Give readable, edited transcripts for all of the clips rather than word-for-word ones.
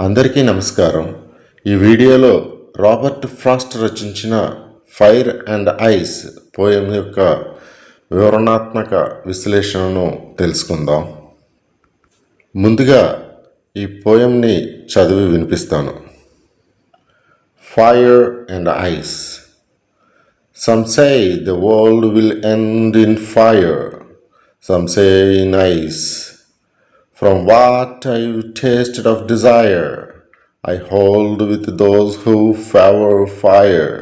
అందరికీ నమస్కారం. ఈ వీడియోలో రాబర్ట్ ఫ్రాస్ట్ రచించిన ఫైర్ అండ్ ఐస్ పోయం యొక్క వివరణాత్మక విశ్లేషణను తెలుసుకుందాం. ముందుగా ఈ పోయంని చదివి వినిపిస్తాను. Fire and ice. Some say the world will end in fire, some say in ice. From what I've tasted of desire, I hold with those who favor fire.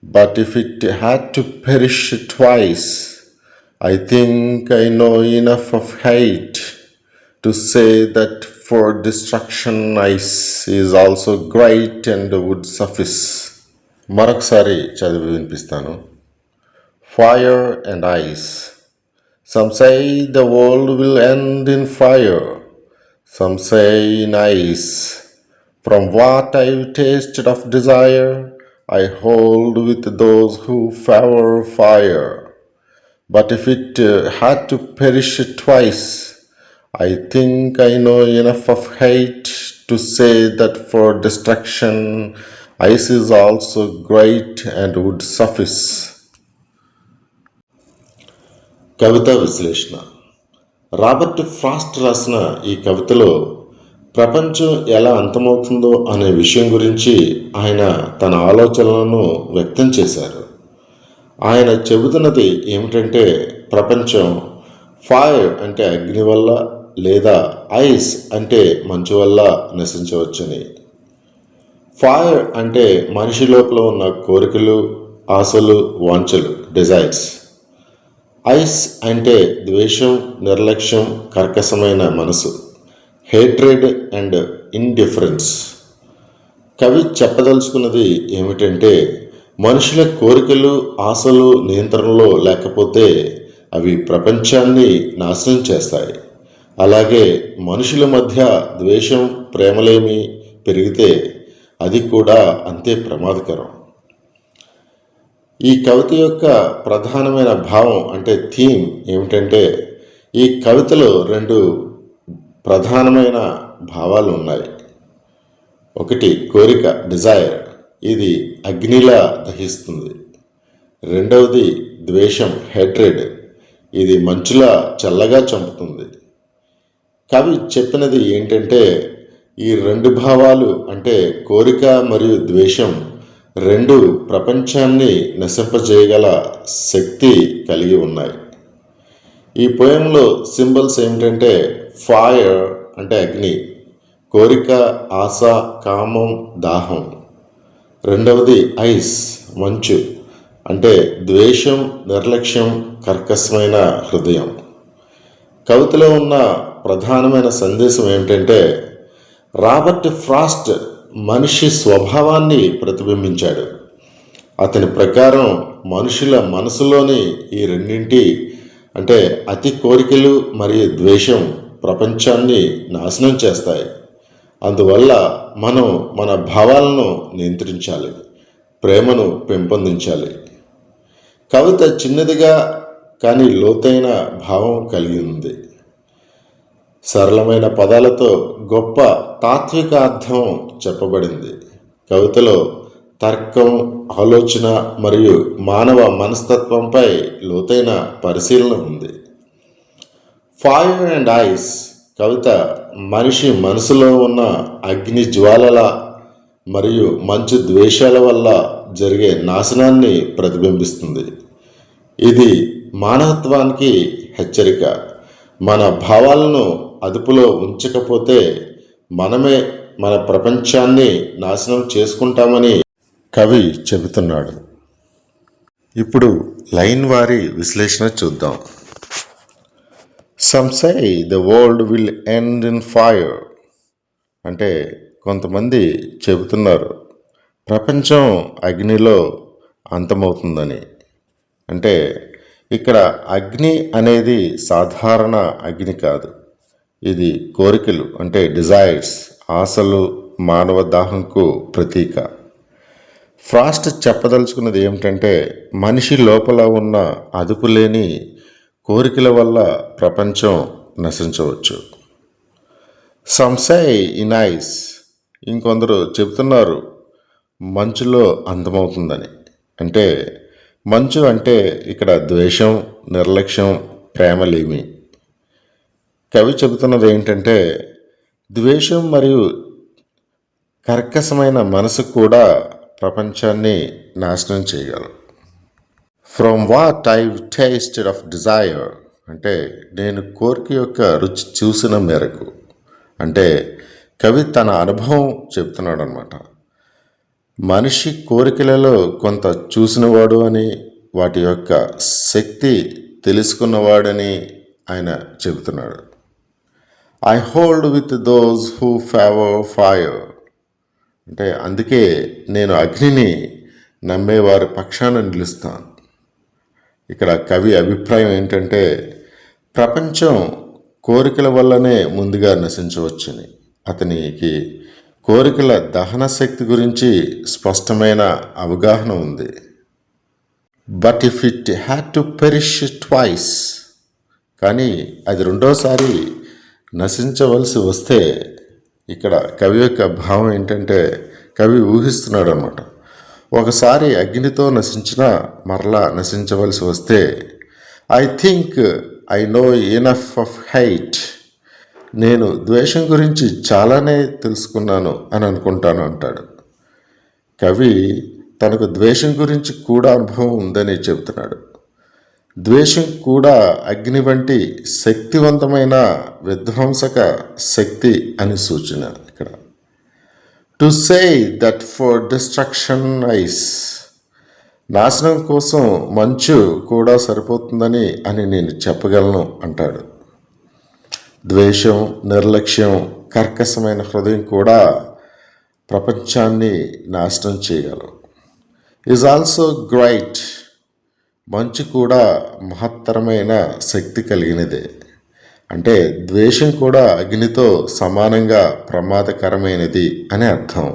But if it had to perish twice, I think I know enough of hate to say that for destruction ice is also great and would suffice. మరొకసారి చదివి వినిపిస్తాను. Fire and ice. Some say the world will end in fire, some say in ice. From what I've tasted of desire, I hold with those who favor fire. But if it had to perish twice, I think I know enough of hate to say that for destruction, ice is also great and would suffice. కవితా విశ్లేషణ. Robert Frost రాసిన ఈ కవితలో ప్రపంచం ఎలా అంతమవుతుందో అనే విషయం గురించి ఆయన తన ఆలోచనలను వ్యక్తం చేశారు. ఆయన చెబుతున్నది ఏమిటంటే ప్రపంచం ఫైర్ అంటే అగ్ని వల్ల లేదా ఐస్ అంటే మంచు వల్ల నశించవచ్చని. ఫైర్ అంటే మనిషి లోపల ఉన్న కోరికలు, ఆశలు, వాంఛలు, డిజైర్స్. ఐస్ అంటే ద్వేషం, నిర్లక్ష్యం, కర్కశమైన మనసు, హేట్రెడ్ అండ్ ఇండిఫరెన్స్. కవి చెప్పదలుచుకున్నది ఏమిటంటే మనుషుల కోరికలు, ఆశలు నియంత్రణలో లేకపోతే అవి ప్రపంచాన్ని నాశనం చేస్తాయి. అలాగే మనుషుల మధ్య ద్వేషం, ప్రేమలేమి పెరిగితే అది కూడా అంతే ప్రమాదకరం. ఈ కవిత యొక్క ప్రధానమైన భావం అంటే థీమ్ ఏమిటంటే ఈ కవితలో రెండు ప్రధానమైన భావాలు ఉన్నాయి. ఒకటి కోరిక, డిజైర్, ఇది అగ్నిలా దహిస్తుంది. రెండవది ద్వేషం, హేట్రెడ్, ఇది మంచులా చల్లగా చంపుతుంది. కవి చెప్పినది ఏంటంటే ఈ రెండు భావాలు అంటే కోరిక మరియు ద్వేషం రెండు ప్రపంచాన్ని నశింపజేయగల శక్తి కలిగి ఉన్నాయి. ఈ పోయంలో సింబల్స్ ఏమిటంటే ఫైర్ అంటే అగ్ని, కోరిక, ఆశ, కామం, దాహం. రెండవది ఐస్, మంచు, అంటే ద్వేషం, నిర్లక్ష్యం, కర్కశమైన హృదయం. కవితలో ఉన్న ప్రధానమైన సందేశం ఏమిటంటే రాబర్ట్ ఫ్రాస్ట్ మనిషి స్వభావాన్ని ప్రతిబింబించాడు. అతని ప్రకారం మనుషుల మనసులోని ఈ రెండింటి అంటే అతి కోరికలు మరియు ద్వేషం ప్రపంచాన్ని నాశనం చేస్తాయి. అందువల్ల మనం మన భావాలను నియంత్రించాలి, ప్రేమను పెంపొందించాలి. కవిత చిన్నదిగా కానీ లోతైన భావం కలిగి ఉంది. సరళమైన పదాలతో గొప్ప తాత్విక అర్థం చెప్పబడింది. కవితలో తర్కం, ఆలోచన మరియు మానవ మనస్తత్వంపై లోతైన పరిశీలన ఉంది. ఫైర్ అండ్ ఐస్ కవిత మనిషి మనసులో ఉన్న అగ్ని జ్వాలల మరియు మంచు ద్వేషాల వల్ల జరిగే నాశనాన్ని ప్రతిబింబిస్తుంది. ఇది మానవత్వానికి హెచ్చరిక. మన భావాలను అదుపులో ఉంచకపోతే మనమే మన ప్రపంచాన్ని నాశనం చేసుకుంటామని కవి చెబుతున్నాడు. ఇప్పుడు లైన్ వారి విశ్లేషణ చూద్దాం. Some say the world will end in fire అంటే కొంతమంది చెబుతున్నారు ప్రపంచం అగ్నిలో అంతమవుతుందని. అంటే ఇక్కడ అగ్ని అనేది సాధారణ అగ్ని కాదు, ఇది కోరికలు అంటే డిజైర్స్, ఆశలు, మానవ దాహంకు ప్రతీక. ఫ్రాస్ట్ చెప్పదలుచుకున్నది ఏమిటంటే మనిషి లోపల ఉన్న అదుపులేని కోరికల వల్ల ప్రపంచం నశించవచ్చు. సమ్ సే ఇన్ ఐస్, ఇంకొందరు చెప్తున్నారు మంచులో అంతమవుతుందని. అంటే మంచు అంటే ఇక్కడ ద్వేషం, నిర్లక్ష్యం, ప్రేమలేమి. కవి చెబుతున్నది ఏంటంటే ద్వేషం మరియు కర్కశమైన మనసు కూడా ప్రపంచాన్ని నాశనం చేయగలరు. From what I tasted of desire, అంటే నేను కోరిక యొక్క రుచి చూసిన మేరకు. అంటే కవి తన అనుభవం చెప్తున్నాడు అనమాట. మనిషి కోరికలలో కొంత చూసినవాడు అని, వాటి యొక్క శక్తి తెలుసుకున్నవాడని ఆయన చెబుతున్నాడు. I hold with those who favour fire, అంటే అందుకే నేను అగ్నిని నమ్మేవారి పక్షాన నిలుస్తాను. ఇక్కడ కవి అభిప్రాయం ఏంటంటే ప్రపంచం కోరికల వల్లనే ముందుగా నశించవచ్చని. అతనికి కోరికల దహన శక్తి గురించి స్పష్టమైన అవగాహన ఉంది. But if it had to perish twice, కానీ అది రెండోసారి నశించవలసి వస్తే, ఇక్కడ కవి యొక్క భావం ఏంటంటే కవి ఊహిస్తున్నాడు అనమాట. ఒకసారి అగ్నితో నశించిన మరలా నశించవలసి వస్తే I think I know enough of height, నేను ద్వేషం గురించి చాలానే తెలుసుకున్నాను అని అనుకుంటాను అంటాడు. కవి తనకు ద్వేషం గురించి కూడా అనుభవం ఉందని చెబుతున్నాడు. ద్వేషం కూడా అగ్ని వంటి శక్తివంతమైన విధ్వంసక శక్తి అని సూచన ఇక్కడ. To say that for destruction ice, నాశనం కోసం మంచు కూడా సరిపోతుందని నేను చెప్పగలను అంటాడు. ద్వేషం, నిర్లక్ష్యం, కర్కశమైన హృదయం కూడా ప్రపంచాన్ని నాశనం చేయగలవు. ఈజ్ ఆల్సో గ్రైట్, మంచు కూడా మహత్తరమైన శక్తి కలిగినదే. అంటే ద్వేషం కూడా అగ్నితో సమానంగా ప్రమాదకరమైనది అని అర్థం.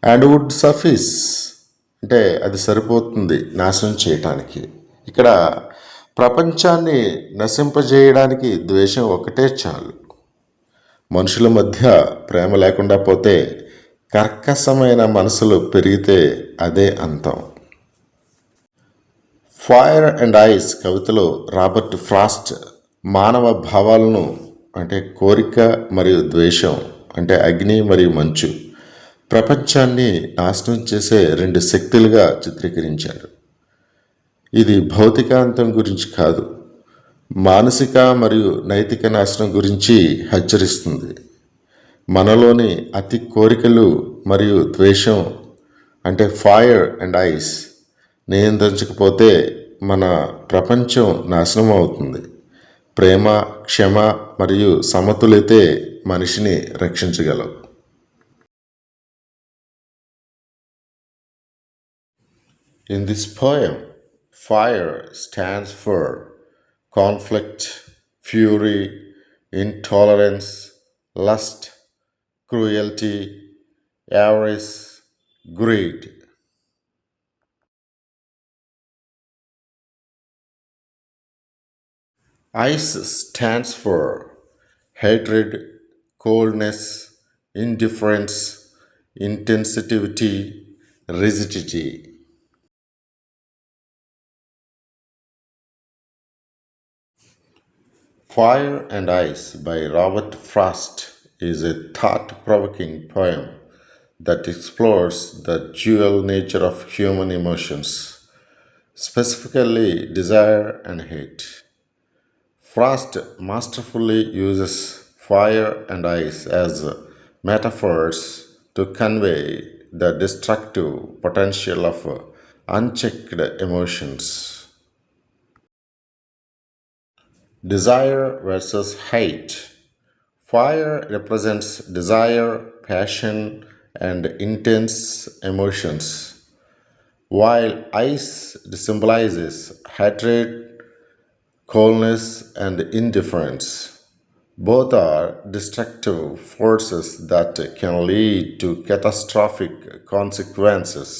అండ్ వుడ్ సఫీస్, అంటే అది సరిపోతుంది నాశనం చేయటానికి. ఇక్కడ ప్రపంచాన్ని నశింపజేయడానికి ద్వేషం ఒకటే చాలు. మనుషుల మధ్య ప్రేమ లేకుండా పోతే, కర్కశమైన మనసులు పెరిగితే అదే అంతం. ఫైర్ అండ్ ఐస్ కవితలో రాబర్ట్ ఫ్రాస్ట్ మానవ భావాలను, అంటే కోరిక మరియు ద్వేషం, అంటే అగ్ని మరియు మంచు, ప్రపంచాన్ని నాశనం చేసే రెండు శక్తులుగా చిత్రీకరించాడు. ఇది భౌతికాంతం గురించి కాదు, మానసిక మరియు నైతిక నాశనం గురించి హెచ్చరిస్తుంది. మనలోని అతి కోరికలు మరియు ద్వేషం, అంటే ఫైర్ అండ్ ఐస్, నియంత్రించకపోతే మన ప్రపంచం నాశనం అవుతుంది. ప్రేమ, క్షమ మరియు సమతుల్యతే మనిషిని రక్షించగలవు. In this poem, fire stands for conflict, fury, intolerance, lust, cruelty, avarice, greed. Ice stands for hatred, coldness, indifference, insensitivity, rigidity. Fire and Ice by Robert Frost is a thought-provoking poem that explores the dual nature of human emotions, specifically desire and hate. Frost masterfully uses fire and ice as metaphors to convey the destructive potential of unchecked emotions. Desire versus hate. Fire represents desire, passion, and intense emotions, while ice symbolizes hatred, coldness, and indifference. Both are destructive forces that can lead to catastrophic consequences.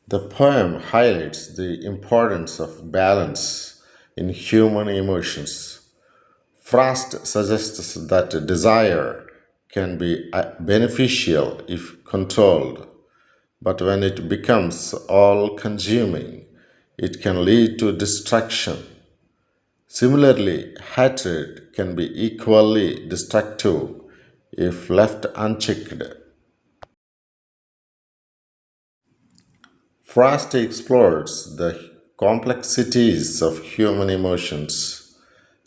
The poem highlights the importance of balance in human emotions. Frost suggests that desire can be beneficial if controlled, but when it becomes all consuming, it can lead to destruction. Similarly, hatred can be equally destructive if left unchecked. Frost explores the complexities of human emotions,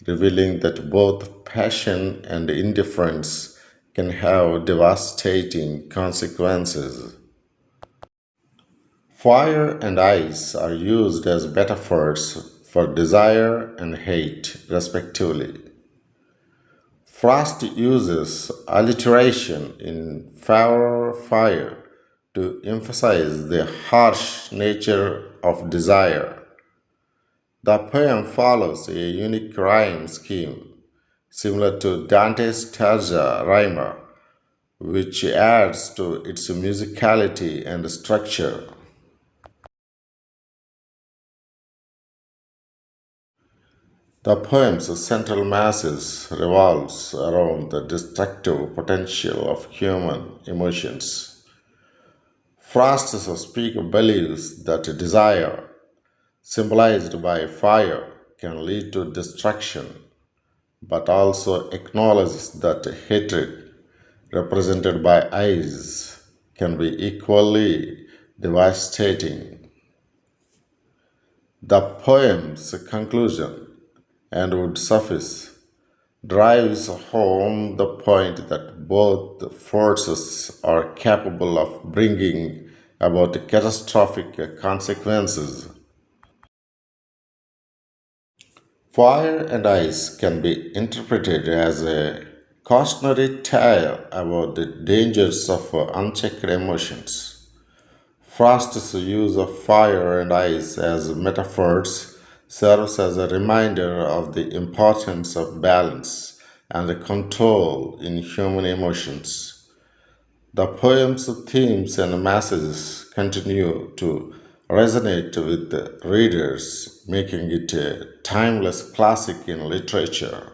revealing that both passion and indifference can have devastating consequences. Fire and ice are used as metaphors for desire and hate, respectively. Frost uses alliteration in favor of fire to emphasize the harsh nature of desire. The poem follows a unique rhyme scheme similar to Dante's Terza Rima, which adds to its musicality and structure. The poem's central message revolves around the destructive potential of human emotions. Frost's speaker believes that desire, symbolized by fire, can lead to destruction, but also acknowledges that hatred, represented by ice, can be equally devastating. The poem's conclusion, and would suffice, drives home the point that both forces are capable of bringing about catastrophic consequences. Fire and Ice can be interpreted as a cautionary tale about the dangers of unchecked emotions. Frost's use of fire and ice as metaphors serves as a reminder of the importance of balance and control in human emotions. The poem's themes and messages continue to resonate with the readers, making it a timeless classic in literature.